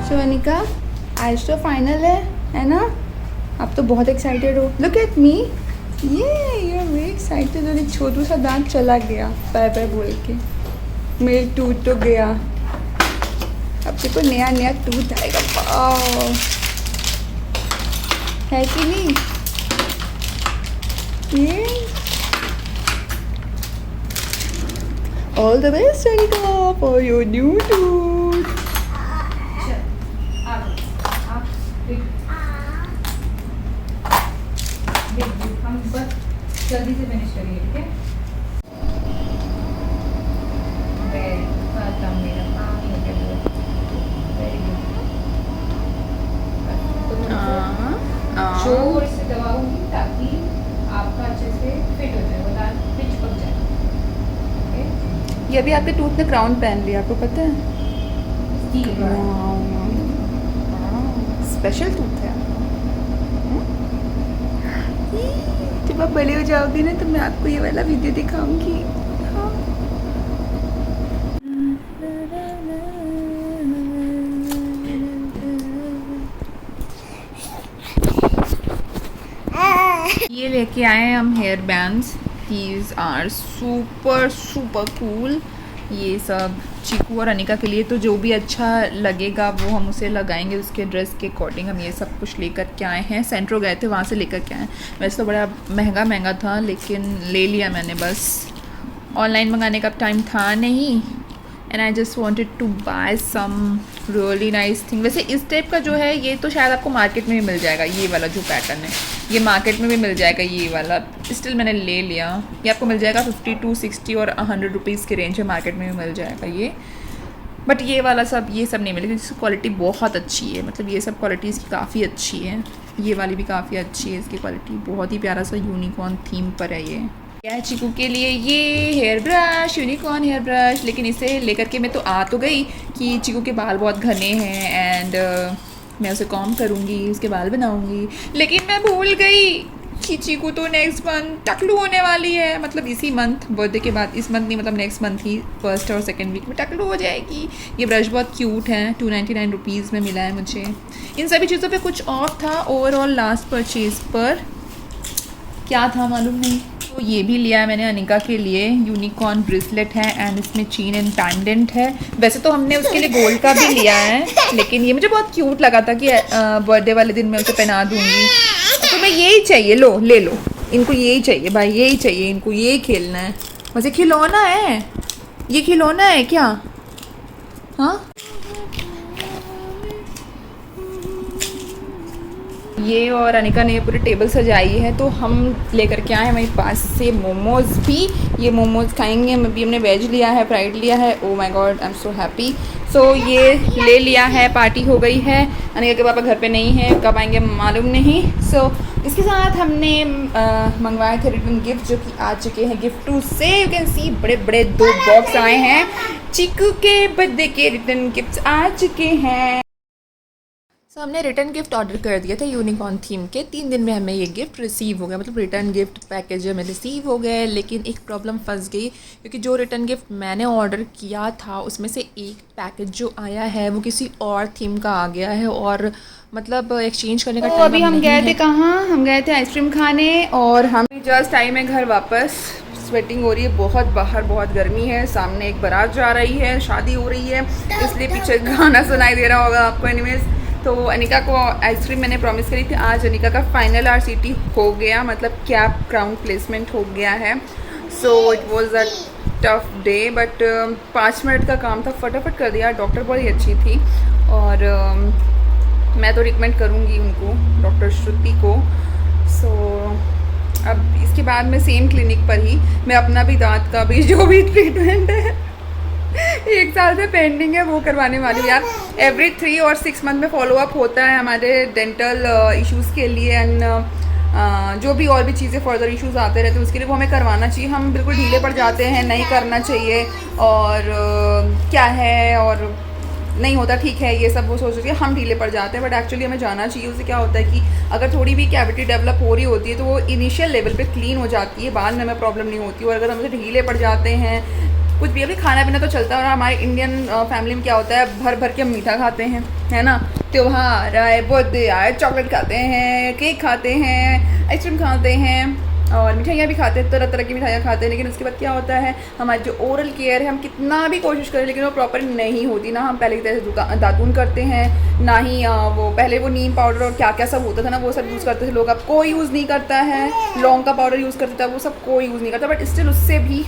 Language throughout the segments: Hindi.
सो अनिका आज तो फाइनल है ना? आप तो बहुत एक्साइटेड हो। लुक एट मी, ये यू आर वेरी एक्साइटेड। और एक छोटू सा दांत चला गया बाय बाय बोल के, मेरे टूट तो गया। अब देखो नया नया टूथ आएगा। वाओ, है कि नहीं? ये all the best Anika for your new tooth. हम बस जल्दी से फिनिश करिए, ठीक है? वेरी खत्म मेरा काम ही हो गया। Very good. जोर से दबाऊंगी ताकि आपका अच्छे से फिट हो जाए, बता फिट चिपक जाए। ओके, ये अभी आपके टूथ ने क्राउन पहन लिया, आपको पता है? स्पेशल टूथ है। जब आप बड़े हो जाओगे ना तो मैं आपको ये वाला वीडियो दिखाऊंगी। ये लेके आए हैं हम hair bands. These are super super cool. ये सब चीकू और अनिका के लिए, तो जो भी अच्छा लगेगा वो हम उसे लगाएंगे उसके ड्रेस के अकॉर्डिंग। हम ये सब कुछ लेकर के आए हैं, सेंट्रो गए थे वहाँ से लेकर के आए हैं। वैसे तो बड़ा महंगा महंगा था लेकिन ले लिया मैंने, बस ऑनलाइन मंगाने का टाइम था नहीं। And I just wanted to buy some really nice thing. वैसे इस टाइप का जो है ये तो शायद आपको मार्केट में भी मिल जाएगा, ये वाला जो पैटर्न है ये मार्केट में भी मिल जाएगा ये वाला। स्टिल मैंने ले लिया। ये आपको मिल जाएगा 50 to 60 और 100 रुपीज़ के रेंज में मार्केट में भी मिल जाएगा ये। बट ये वाला सब ये सब नहीं मिलेगा, इसकी क्वालिटी बहुत अच्छी है। मतलब ये सब क्वालिटी इसकी काफ़ी अच्छी है। ये वाली भी काफ़ी अच्छी है, इसकी क्वालिटी बहुत ही प्यारा सा यूनिकॉर्न थीम पर है ये। क्या है चीकू के लिए ये hair brush, unicorn hair brush. लेकिन इसे लेकर के मैं तो आ तो गई कि चीकू के बाल बहुत घने हैं एंड मैं उसे कॉम करूँगी, उसके बाल बनाऊँगी। लेकिन मैं भूल गई कि चीकू तो नेक्स्ट मंथ टकलू होने वाली है। मतलब इसी मंथ, बर्थडे के बाद, इस मंथ नहीं मतलब नेक्स्ट मंथ ही फर्स्ट और सेकंड वीक में टकलू हो जाएगी। ये ब्रश बहुत क्यूट है, 299 रुपीज़ में मिला है मुझे। इन सभी चीज़ों पे कुछ ऑफ था ओवरऑल लास्ट परचेज़ पर। क्या था मालूम नहीं। तो ये भी लिया है मैंने अनिका के लिए। यूनिकॉर्न ब्रेसलेट है एंड इसमें चेन एंड पेंडेंट है। वैसे तो हमने उसके लिए गोल्ड का भी लिया है लेकिन ये मुझे बहुत क्यूट लगा था कि बर्थडे वाले दिन मैं उसे पहना दूँगी। तो मैं यही चाहिए, लो ले लो, इनको यही चाहिए भाई, यही चाहिए इनको, यही खेलना है। मुझे खिलौना है, ये खिलौना है क्या? हाँ, ये और अनिका ने ये पूरी टेबल सजाई है। तो हम लेकर के आए हैं वहीं पास से मोमोज़ भी। ये मोमोज़ खाएंगे। अभी हमने वेज लिया है, फ्राइड लिया है। Oh my god, I am so happy. So ये ले लिया है, पार्टी हो गई है। अनिका के पापा घर पे नहीं है, कब आएंगे मालूम नहीं। सो इसके साथ हमने मंगवाए थे रिटर्न गिफ्ट जो कि आ चुके हैं गिफ्ट टू से। यू कैन सी बड़े बड़े 2 बॉक्स आए हैं। चीकू के बर्थडे के रिटर्न गिफ्ट्स आ चुके हैं। तो हमने रिटर्न गिफ्ट ऑर्डर कर दिया था यूनिकॉर्न थीम के। 3 दिन में हमें ये गिफ्ट रिसीव हो गया, मतलब रिटर्न गिफ्ट पैकेज हमें रिसीव हो गए। लेकिन एक प्रॉब्लम फंस गई क्योंकि जो रिटर्न गिफ्ट मैंने ऑर्डर किया था उसमें से एक पैकेज जो आया है वो किसी और थीम का आ गया है और मतलब एक्सचेंज करने का टाइम अभी हम गए थे। कहाँ हम गए थे? आइसक्रीम खाने। और हम जस्ट टाइम है घर वापस। स्वेटिंग हो रही है बहुत, बाहर बहुत गर्मी है। सामने एक बारात जा रही है, शादी हो रही है, इसलिए पीछे गाना सुनाई दे रहा होगा आपको। एनीवेज, तो अनिका को आइसक्रीम मैंने प्रॉमिस करी थी। आज अनिका का फाइनल RCT हो गया, मतलब कैप क्राउन प्लेसमेंट हो गया है। So it was a tough day but 5 minute का काम था, फटाफट कर दिया। डॉक्टर बड़ी अच्छी थी और मैं तो रिकमेंड करूँगी उनको, डॉक्टर श्रुति को। सो अब इसके बाद मैं सेम क्लिनिक पर ही मैं अपना भी दांत का भी जो भी ट्रीटमेंट है 1 साल से पेंडिंग है वो करवाने वाली हूँ यार। एवरी 3 और 6 मंथ में फॉलोअप होता है हमारे डेंटल इश्यूज़ के लिए एंड जो भी और भी चीज़ें फर्दर इश्यूज आते रहते हैं उसके लिए वो हमें करवाना चाहिए। हम बिल्कुल ढीले पड़ जाते हैं, नहीं करना चाहिए और क्या है और नहीं होता, ठीक है ये सब वो सोच के हम ढीले पड़ जाते हैं, बट एक्चुअली हमें जाना चाहिए। उससे क्या होता है कि अगर थोड़ी भी कैविटी डेवलप हो रही होती है तो वो इनिशियल लेवल पे क्लीन हो जाती है, बाद में हमें प्रॉब्लम नहीं होती। और अगर हम उसे ढीले पड़ जाते हैं कुछ भी, अभी खाना पीना तो चलता है। और हमारे इंडियन फैमिली में क्या होता है, भर भर के हम मीठा खाते हैं, है ना। त्योहार आए, बर्थडे आए, चॉकलेट खाते हैं, केक खाते हैं, आइसक्रीम खाते हैं और मिठाइयाँ भी खाते हैं, तरह तरह की मिठाइयाँ खाते हैं। लेकिन उसके बाद क्या होता है, हमारी जो ओरल केयर है, हम कितना भी कोशिश करें लेकिन वो प्रॉपर नहीं होती ना। हम पहले की तरह से दातून करते हैं ना ही वो पहले वो नीम पाउडर और क्या क्या सब होता था ना, वो सब यूज़ करते थे लोग। अब कोई यूज़ नहीं करता है। लौंग का पाउडर यूज़ करता था, वो सब कोई यूज़ नहीं करता। बट स्टिल उससे भी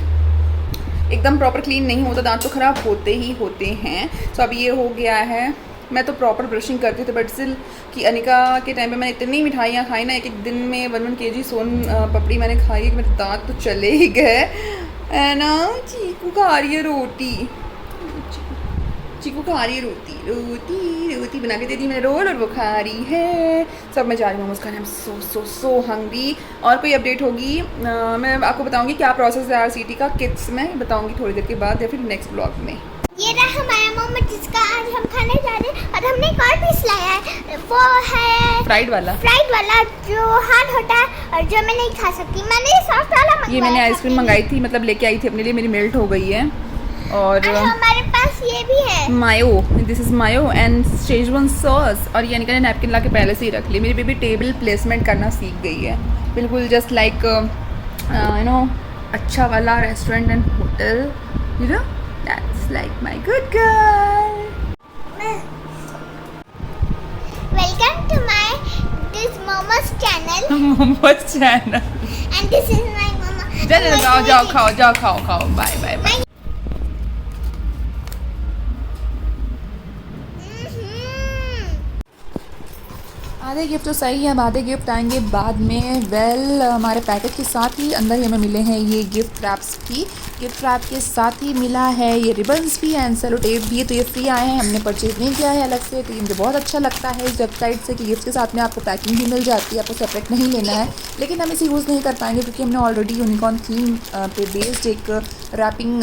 एकदम प्रॉपर क्लीन नहीं होता, दांत तो ख़राब होते ही होते हैं। सो अब ये हो गया है। मैं तो प्रॉपर ब्रशिंग करती थी, बट स्टिल कि अनिका के टाइम पे मैंने इतनी मिठाइयाँ खाई ना, एक एक दिन में 1 kg सोन पपड़ी मैंने खाई है कि मेरे दांत तो चले ही गए, है ना। चीकू खा रही है रोटी, चीकू खा रही है रोटी, रोटी रोटी बना के दे दी मैंने रोल, और वो खा रही है। सब मैं जा रही हूँ मोमोज खाने, सो हंगरी। और कोई अपडेट होगी मैं आपको बताऊंगी क्या प्रोसेस है RCT का, किड्स में बताऊंगी थोड़ी देर के बाद या फिर नेक्स्ट ब्लॉग में। ये रहा हमारा मोमो जिसका आज हम खाने जा रहे हैं। और हमने एक और पीस लाया है, वो है फ्राइड वाला जो हार्ड होता है और जो मैं नहीं खा सकती। मैंने ये सॉफ्ट वाला मंगाया। ये मैंने आइसक्रीम मंगाई थी, मतलब लेके आई थी अपने लिए, मेरी मेल्ट हो गई है। और हमारे पास ये भी है mayo, this is mayo and Schezwan sauce. और ये अनिका ने नैपकिन ला के पहले से ही रख ली। मेरी बेबी टेबल प्लेसमेंट करना सीख गई है, बिल्कुल जस्ट लाइक यू नो अच्छा वाला restaurant and hotel, you know, that's like my good girl. Welcome to my this momos channel momos channel. And this is my momo. जाओ खाओ, बाय बाय। आधे गिफ्ट तो सही है, अब आधे गिफ्ट आएंगे बाद में। वेल हमारे पैकेट के साथ ही अंदर ही हमें मिले हैं ये गिफ्ट रैप्स भी। गिफ्ट रैप के साथ ही मिला है ये रिबन्स भी एंड सेलो टेप भी है। तो ये फ्री आए हैं, हमने परचेज नहीं किया है अलग से। तो ये मुझे बहुत अच्छा लगता है इस वेबसाइट से कि गिफ्ट के साथ में आपको पैकिंग भी मिल जाती है, आपको सेपरेट नहीं लेना है। लेकिन हम इसे यूज़ नहीं कर पाएंगे क्योंकि हमने ऑलरेडी यूनिकॉर्न थीम पे बेस्ड एक रैपिंग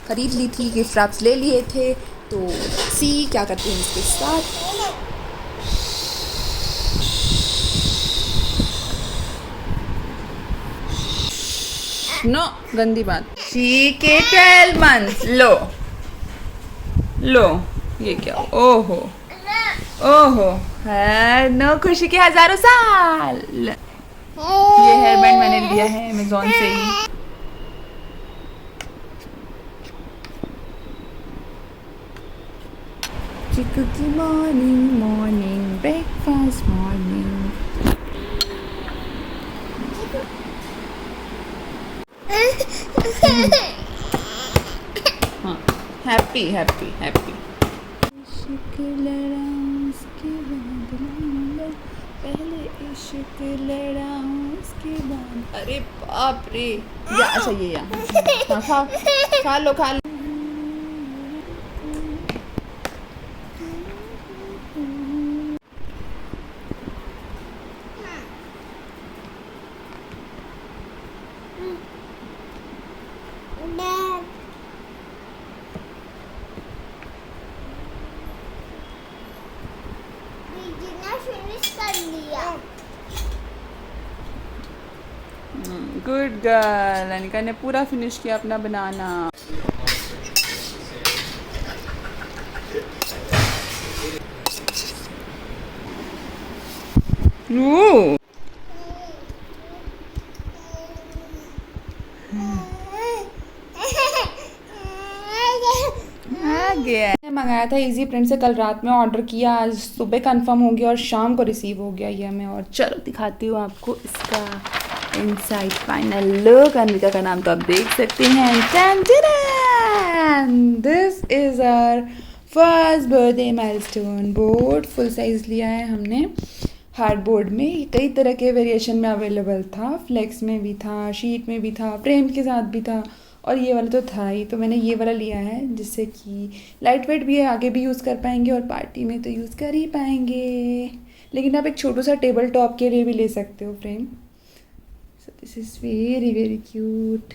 खरीद ली थी, गिफ्ट रैप्स ले लिए थे। तो सी क्या करते हैं इसके साथ। नो गंदी बात। शी के 12 months। लो ये क्या, ओहो है नो खुशी के 1000 साल। ये हेयर बैंड मैंने लिया है अमेज़न से ही। चिकू की मॉर्निंग ब्रेकफास्ट मॉर्निंग। हाँ, हैप्पी इश्क लड़ा उसके बाद पहले इश्क लड़ा उसके बाद। अरे बाप रे, या अच्छा ये या हाँ, खा लो फिनिश कर लिया। Good girl. अनिका ने पूरा फिनिश किया अपना बनाना। मंगाया था इजी प्रिंट से, कल रात में ऑर्डर किया, आज सुबह कंफर्म हो गया और शाम को रिसीव हो गया ये हमें। और चलो दिखाती हूँ आपको इसका इनसाइड फाइनल लुक। अनिका का नाम तो आप देख सकते हैं। This is our first birthday milestone board. Full size लिया है हमने हार्ड बोर्ड में। कई तरह के वेरिएशन में अवेलेबल था, फ्लेक्स में भी था, शीट में भी था, फ्रेम के साथ भी था, और ये वाला तो था ही। तो मैंने ये वाला लिया है जिससे कि लाइट वेट भी है, आगे भी यूज़ कर पाएंगे और पार्टी में तो यूज़ कर ही पाएंगे। लेकिन आप एक छोटू सा टेबल टॉप के लिए भी ले सकते हो frame. So this is very very cute.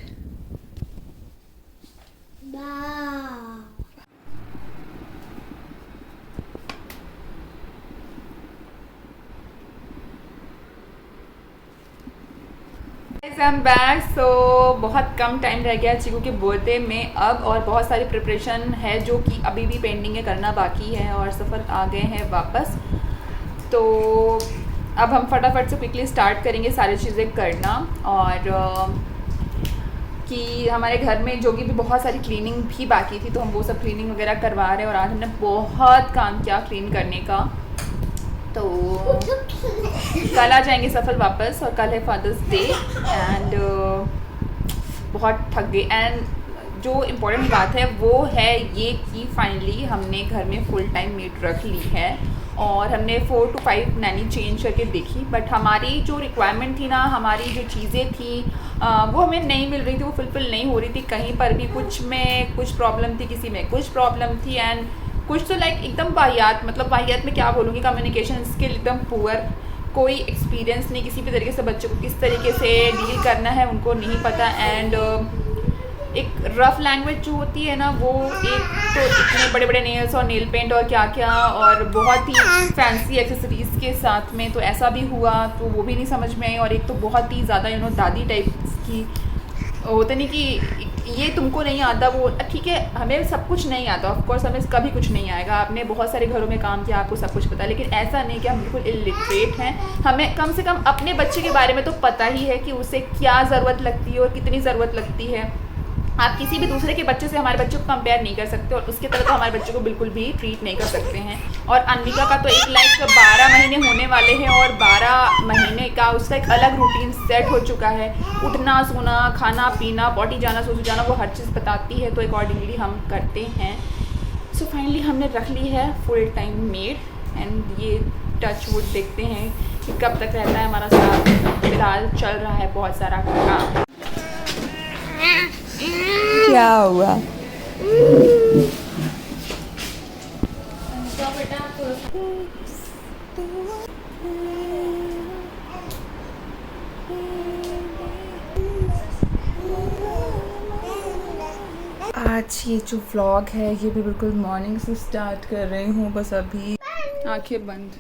I am back. So बहुत कम टाइम रह गया चीकू के बर्थडे में अब, और बहुत सारी प्रिपरेशन है जो कि अभी भी पेंडिंग है, करना बाकी है, और सफ़र आ गए हैं वापस। तो अब हम फटाफट से क्विकली स्टार्ट करेंगे सारी चीज़ें करना, और कि हमारे घर में जो कि भी बहुत सारी क्लीनिंग भी बाकी थी, तो हम वो सब क्लीनिंग वगैरह करवा रहे हैं। और आज हमने बहुत काम किया क्लीन करने का। तो कल आ जाएंगे सफल वापस, और कल है फादर्स डे, एंड बहुत थक गए। एंड जो इम्पोर्टेंट बात है वो है ये कि फाइनली हमने घर में फुल टाइम मेड रख ली है, और हमने 4 to 5 नैनी चेंज करके देखी, बट हमारी जो रिक्वायरमेंट थी ना, हमारी जो चीज़ें थी वो हमें नहीं मिल रही थी, वो फुलफिल नहीं हो रही थी कहीं पर भी। कुछ में कुछ प्रॉब्लम थी, किसी में कुछ प्रॉब्लम थी, एंड कुछ तो लाइक एकदम वाहियात, मतलब वाहियात में क्या बोलूँगी, कम्युनिकेशन स्किल एकदम पुअर, कोई एक्सपीरियंस नहीं किसी भी तरीके से, बच्चों को किस तरीके से डील करना है उनको नहीं पता। एंड एक रफ़ लैंग्वेज जो होती है ना, वो एक तो इतने बड़े बड़े नेल्स और नेल पेंट और क्या क्या, और बहुत ही फैंसी एक्सेसरीज़ के साथ में, तो ऐसा भी हुआ, तो वो भी नहीं समझ में आई। और एक तो बहुत ही ज़्यादा दादी टाइप की होता नहीं कि ये तुमको नहीं आता, वो ठीक है, हमें सब कुछ नहीं आता, ऑफ कोर्स हमें कभी कुछ नहीं आएगा, आपने बहुत सारे घरों में काम किया, आपको सब कुछ पता है, लेकिन ऐसा नहीं कि हम बिल्कुल इलिटरेट हैं। हमें कम से कम अपने बच्चे के बारे में तो पता ही है कि उसे क्या ज़रूरत लगती है और कितनी ज़रूरत लगती है। आप किसी भी दूसरे के बच्चे से हमारे बच्चे को कंपेयर नहीं कर सकते, और उसके तरह तो हमारे बच्चे को बिल्कुल भी ट्रीट नहीं कर सकते हैं। और अनविका का तो एक लाइक 12 महीने होने वाले हैं, और 12 महीने का उसका एक अलग रूटीन सेट हो चुका है। उठना, सोना, खाना पीना, पॉटी जाना, सोचो जाना, वो हर चीज़ बताती है, तो अकॉर्डिंगली हम करते हैं। सो फाइनली हमने रख ली है फुल टाइम मेड, एंड ये टच वुड देखते हैं कि कब तक रहता है हमारा साथ। फिलहाल चल रहा है बहुत सारा काम। क्या हुआ? आज ये जो व्लॉग है ये भी बिल्कुल मॉर्निंग से स्टार्ट कर रही हूँ, बस अभी आंखें बंद।